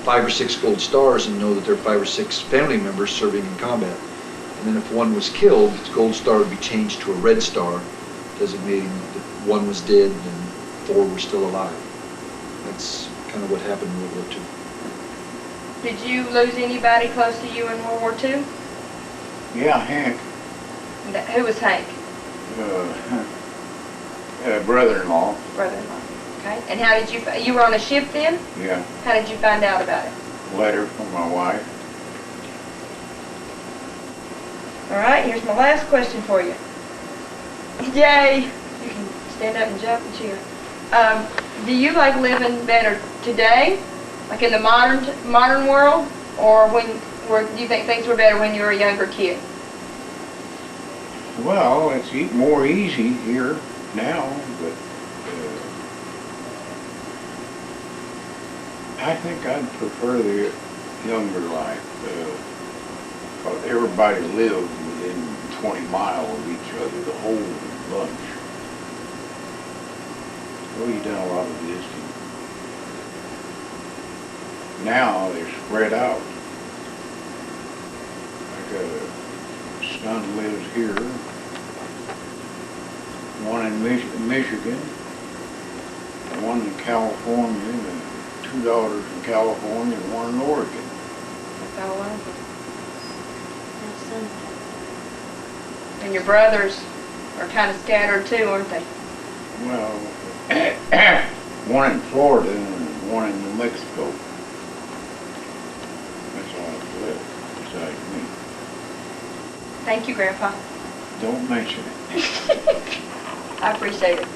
5 or 6 gold stars and know that there are 5 or 6 family members serving in combat. And then if one was killed, its gold star would be changed to a red star, designating that 1 was dead and 4 were still alive. That's kind of what happened in World War II. Did you lose anybody close to you in World War II? Yeah, Hank. Who was Hank? Brother-in-law. Brother-in-law. Okay. And how did you were on a ship then? Yeah. How did you find out about it? Letter from my wife. All right, here's my last question for you. Yay! You can stand up and jump and cheer. Do you like living better today, like in the modern world, or do you think things were better when you were a younger kid? Well, it's more easy here now, but I think I'd prefer the younger life. Because everybody lived within 20 miles of each other, the whole bunch. Well, you done a lot of visiting. Now they're spread out. Like a son lives here, one in Michigan, one in California, and 2 daughters in California, and 1 in Oregon. That's all I And your brothers are kind of scattered too, aren't they? Well, 1 in Florida and 1 in New Mexico. like me. Thank you, Grandpa. Don't mention it. I appreciate it.